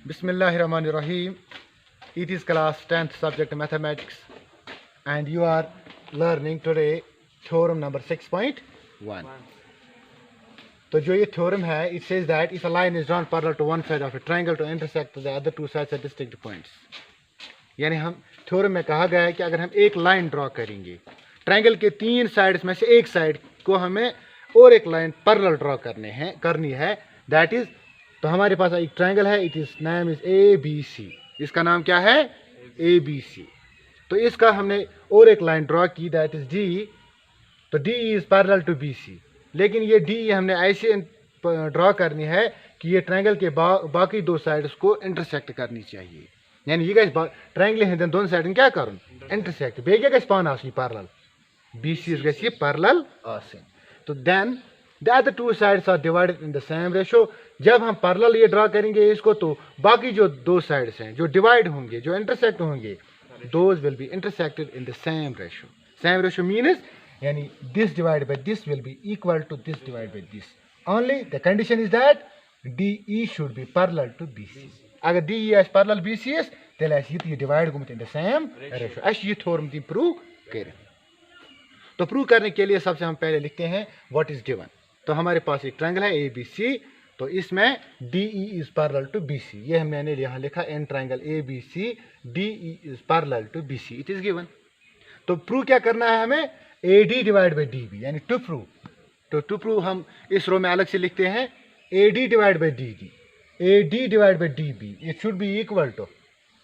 Bismillahirrahmanirrahim. It is class 10th subject mathematics and you are learning today theorem number 6.1. तो जो ये theorem है, it says that if a line is drawn parallel to one side of a triangle to intersect the other two sides at distinct points. यानी हम theorem में कहा गया है कि अगर हम एक लाइन ड्रॉ करेंगे, ट्रायंगल के तीन साइड्स में से एक साइड को हमें और एक लाइन पैरेलल ड्रॉ करनी है, दैट इज, तो हमारे पास एक ट्रायंगल है, it is name is ABC. इसका नाम क्या है? ABC. तो इसका हमने और एक लाइन ड्रॉ की, दैट इज D. तो D is parallel to BC. लेकिन ये D हमने ऐसे ड्रॉ करनी है कि ये ट्रायंगल के बाकी दो साइड्स को इंटरसेक्ट करनी चाहिए. यानी ये गई ट्रायंगल हैं दोनों साइड क्या करूँ? इंटरसेक्ट. बेगे गई पान आसनी पैरेलल. BC is गई पैरेलल आसन. तो then the other two sides are divided in the same ratio. जब हम पैरेलल ये ड्रा करेंगे इसको, तो बाकी जो दो साइड्स हैं जो डिवाइड होंगे, जो इंटरसेक्ट होंगे, those will be intersected in the same ratio. Same ratio means यानी this divided by this will be equal to this divided by this. Only the condition is that DE should be parallel to BC. अगर DE is parallel BC is, then ये divide गुमत in the same ratio. ऐसे ये theorem दी prove करें. तो prove करने के लिए सबसे हम पहले लिखते हैं व्हाट इज गिवन. तो हमारे पास एक ट्रायंगल है ABC, तो इसमें DE is parallel to BC. ये मैंने यहाँ लिखा in triangle ABC DE is parallel to BC. It is given. तो प्रूव क्या करना है हमें? AD डिवाइड बाई DB, यानी टू प्रूव. तो टू प्रूव हम इस रो में अलग से लिखते हैं AD divide by DD. AD divide by DB it should be equal to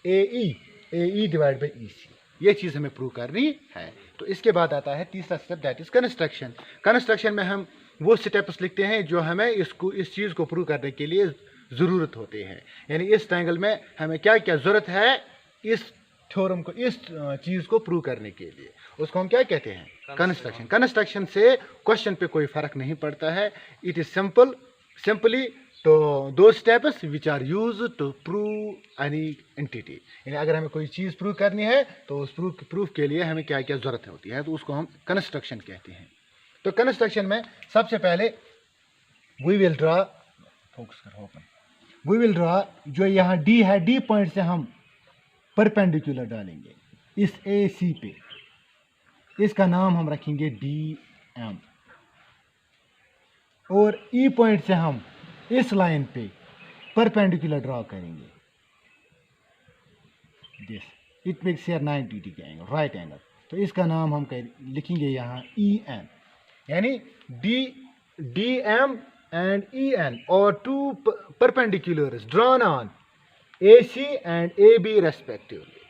AE divide by EC. ये चीज़ हमें प्रूव करनी है. तो इसके बाद आता है तीसरा step, that is construction. Construction में हम वो स्टेप्स लिखते हैं जो हमें इस चीज़ को प्रूव करने के लिए ज़रूरत होते हैं. यानी इस ट्रायंगल में हमें क्या क्या ज़रूरत है इस थ्योरम को, इस चीज़ को प्रूव करने के लिए, उसको हम क्या कहते हैं? कंस्ट्रक्शन. कंस्ट्रक्शन से क्वेश्चन पे कोई फ़र्क नहीं पड़ता है. इट इज़ सिंपली तो दो steps which are use to prove any entity. यानी अगर हमें कोई चीज़ प्रूव करनी है तो उस प्रूफ के लिए हमें क्या क्या ज़रूरत होती है, तो उसको हम कंस्ट्रक्शन कहते हैं. तो कंस्ट्रक्शन में सबसे पहले वी विल ड्रा जो यहाँ D है, D पॉइंट से हम परपेंडिकुलर डालेंगे इस AC पे. इसका नाम हम रखेंगे DM. और E पॉइंट से हम इस लाइन पे परपेंडिकुलर ड्रॉ करेंगे. दिस इट मेक्स हियर 90 के एंगल, राइट एंगल. तो इसका नाम हम लिखेंगे यहाँ EN. यानी DM एंड EN और two perpendiculars drawn on AC and AB respectively.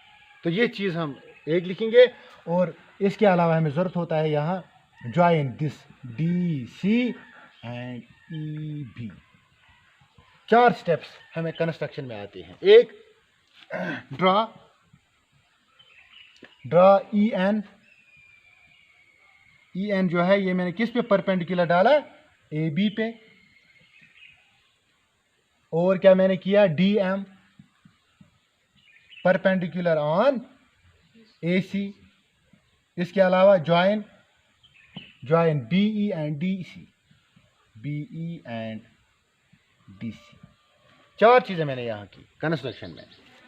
तो ये चीज़ हम एक लिखेंगे. और इसके अलावा हमें ज़रूरत होता है यहाँ join this DC and EB. चार स्टेप्स हमें कंस्ट्रक्शन में आते हैं. एक ड्रा EN जो है ये मैंने किस पे परपेंडिकुलर डाला? AB पे. और क्या मैंने किया? DM perpendicular on AC. इसके अलावा ज्वाइन BE एंड DC. चार चीज़ें मैंने यहाँ की कंस्ट्रक्शन में.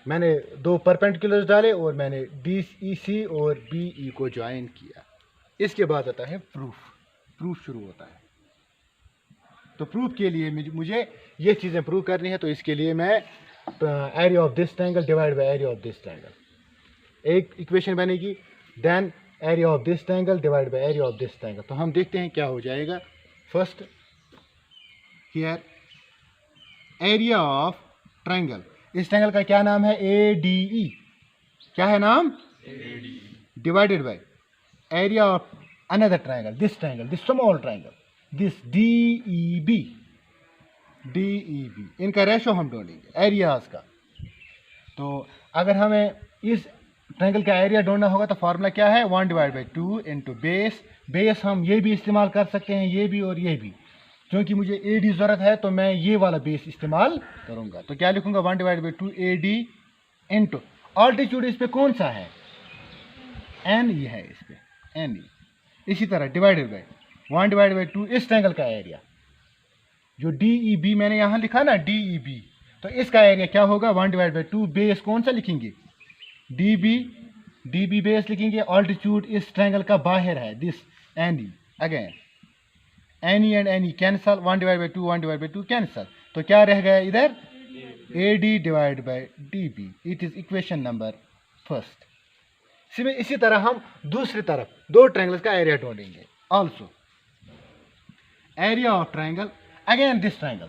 मैंने दो परपेंडिकुलर्स डाले और मैंने DC और BE को ज्वाइन किया. इसके बाद आता है प्रूफ शुरू होता है. तो प्रूफ के लिए मुझे ये चीज़ें प्रूव करनी है. तो इसके लिए मैं area of this triangle divide by area of this triangle एक इक्वेशन बनेगी. Then area of this triangle divide by area of this triangle. तो हम देखते हैं क्या हो जाएगा. First here area of triangle. इस ट्रायंगल का क्या नाम है? ADE. क्या है नाम? ADE. Divided by area of another triangle, this small triangle, this DEB. इनका रेशो हम ढूंढेंगे एरियाज का. तो अगर हमें इस ट्रायंगल का एरिया ढूंढना होगा तो फार्मूला क्या है? 1 डिवाइड बाई 2 इंटू बेस. हम ये भी इस्तेमाल कर सकते हैं, ये भी और ये भी. क्योंकि मुझे AD ज़रूरत है तो मैं ये वाला बेस इस्तेमाल करूँगा. तो क्या लिखूँगा? 1 divide by 2 AD into altitude इस पे कौन सा है? N. ये है इस पे NE. इसी तरह डिवाइडेड बाई 1 डिवाइड बाई 2 इस ट्रायंगल का एरिया जो DEB मैंने यहाँ लिखा ना DEB, तो इसका एरिया क्या होगा 1 डिवाइड बाई 2 बेस कौन सा लिखेंगे डी बी बेस लिखेंगे। ऑल्टीट्यूड इस ट्रायंगल का बाहर है this any again any and any cancel 1 divide by 2 1 divide by 2 cancel. तो क्या रह गया इधर A D divide by D B. It is equation number first. इसी तरह हम दूसरी तरफ दो ट्रायंगल्स का एरिया ढूंढेंगे। Also area of triangle again this triangle,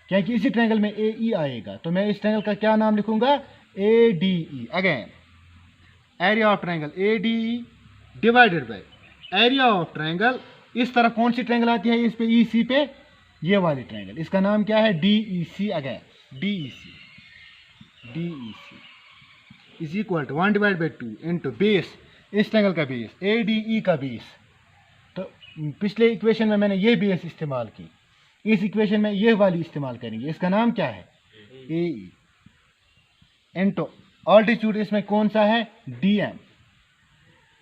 क्योंकि इसी ट्रायंगल में ए ई आएगा तो मैं इस ट्रायंगल का क्या नाम लिखूंगा ए D E. Again area of triangle A D E divided by area of triangle. इस तरफ कौन सी ट्रायंगल आती है इस पे ई सी पे, ये वाली ट्रायंगल, इसका नाम क्या है D E C. Again D E C is equal to 1 divide by 2 into base, इस ट्रायंगल का बेस ए डी ई का बेस। तो पिछले इक्वेशन में मैंने ये बेस इस्तेमाल की, इस इक्वेशन में ये वाली इस्तेमाल करेंगे। इसका नाम क्या है ए ई इंटू ऑल्टीट्यूड इसमें कौन सा है डी एम।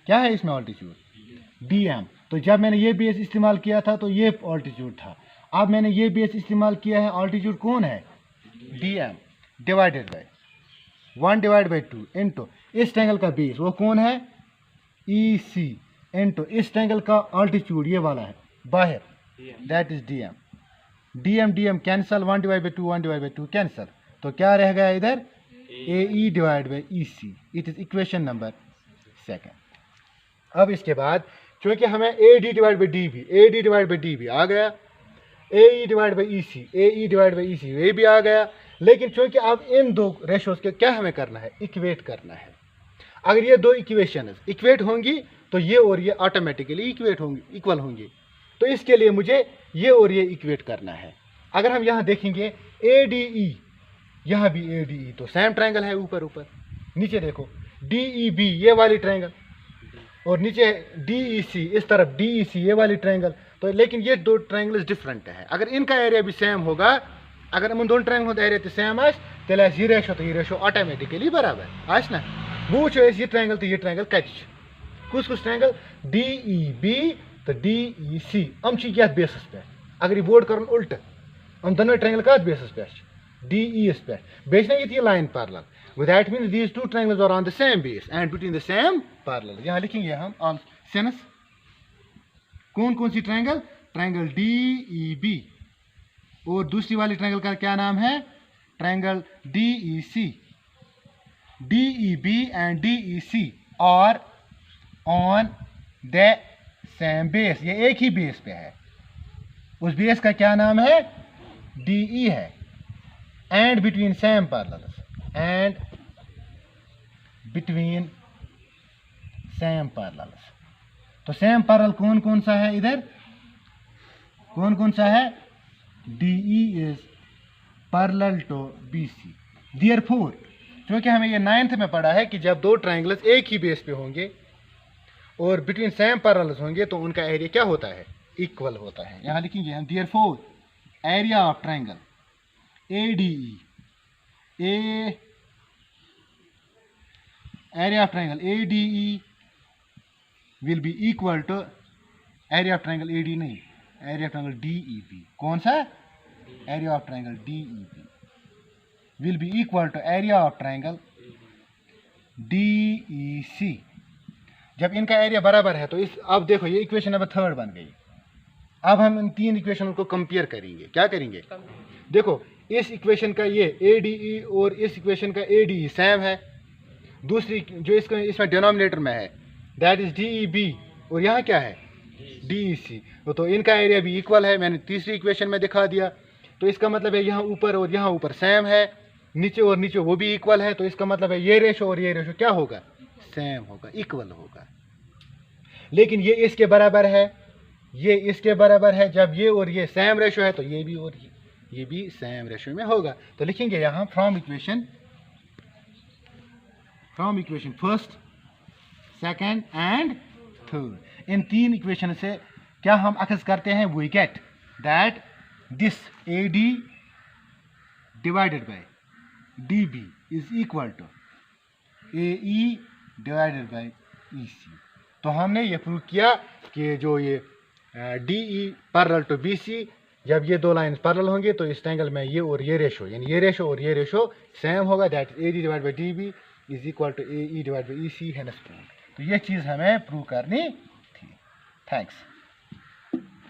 क्या है इसमें ऑल्टीट्यूड डी एम। तो जब मैंने ये बेस इस्तेमाल किया था तो ये ऑल्टीट्यूड था, अब मैंने ये बेस इस्तेमाल किया है, ऑल्टीट्यूड कौन है D M divided by 1 divide by 2 into इस ट्रायंगल का बेस वो कौन है ई सी इंटू इस ट्रायंगल का ऑल्टीट्यूड ये वाला है बाहर that is D M cancel 1 divide by 2 1 divide by 2 cancel. तो क्या रह गया इधर A E divide by E C. It is equation number second. अब इसके बाद क्योंकि हमें A D divide by D B आ गया, ए ई डिवाइड बाई ई सी ये भी आ गया, लेकिन क्योंकि अब इन दो रेशोज के क्या हमें करना है इक्वेट करना है। अगर ये दो इक्वेशन इक्वेट होंगी तो ये और ये ऑटोमेटिकली इक्वेट होंगी इक्वल होंगी। तो इसके लिए मुझे ये और ये इक्वेट करना है। अगर हम यहाँ देखेंगे ए डी ई, यहाँ भी ए डी ई तो सेम ट्रायंगल है, ऊपर ऊपर नीचे देखो डी ई बी ये वाली ट्रायंगल और नीचे डी ई सी, इस तरफ डी ई सी ये वाली ट्रायंगल। तो लेकिन ये दो ट्रायंगल्स डिफरेंट है। अगर इनका एरिया भी सेम होगा, अगर हम दोनों ट्रायंगल एरिया तो सेम आस तेल ये रेशो तो ये रेशो ऑटोमेटिकली बराबर आस ना। वो ये ट्रायंगल तो ये ट्रायंगल कुछ ट्रायंगल डी ई बी तो डी ई सी हम ये बेसिस पे। अगर ये बोर्ड कर उल्ट हम दोनों ट्रायंगल कत बेसिस पे डी ई एस पे बे ये line parallel, that means these two triangles are on the same base and between the same parallel. यहाँ लिखेंगे हम ऑन सिंस कौन सी ट्रायंगल डी ई बी और दूसरी वाली ट्रायंगल का क्या नाम है triangle D E C. D E B and D E C are on the same base, ये एक ही बेस पे है। उस बेस का क्या नाम है डी ई है एंड बिटवीन सेम पैरेलल्स तो सेम पैरेलल कौन सा है इधर कौन सा है D E is parallel to B C. Therefore क्योंकि हमें ये 9th में पढ़ा है कि जब दो ट्रायंगल्स एक ही बेस पे होंगे और बिटवीन सेम पैरेलल्स होंगे तो उनका एरिया क्या होता है इक्वल होता है। यहाँ लिखेंगे हम therefore area of triangle A D E area of triangle A D E will be equal to area of triangle A D नहीं area of triangle D E B. कौन सा area of triangle D E B will be equal to area of triangle D E C. जब इनका area बराबर है तो इस अब देखो ये इक्वेशन नंबर 3 बन गई। अब हम इन तीन इक्वेशन को कंपेयर करेंगे। क्या करेंगे देखो इस इक्वेशन का ये ए डी ई और इस इक्वेशन का ए डी ई सेम है। दूसरी जो इसमें डिनोमिनेटर में है that is D E B और यहाँ क्या है डी ई सी, तो इनका एरिया भी इक्वल है। मैंने तीसरी इक्वेशन में दिखा दिया। तो इसका मतलब है यहाँ ऊपर और यहाँ ऊपर सेम है, नीचे और नीचे वो भी इक्वल है। तो इसका मतलब है ये रेशो और ये रेशो क्या होगा सेम होगा इक्वल होगा। लेकिन ये इसके बराबर है ये इसके बराबर है। जब ये और ये सेम रेशो है तो ये भी और ये भी सेम रेशो में होगा। तो लिखेंगे यहाँ from equation first second and third. इन तीन इक्वेशन से क्या हम अखज़ करते हैं we get that this A D divided by D B is equal to A E divided by E C. तो हमने ये प्रूव किया कि जो ये D E parallel to B C जब ये दो लाइन पैरेलल होंगे तो इस एंगल में ये और ये रेशो, यानी ये रेशो और ये रेशो सेम होगा, that is AD divide by DB is equal to AE divide by EC, है ना। तो ये चीज़ हमें प्रूव करनी थी। थैंक्स।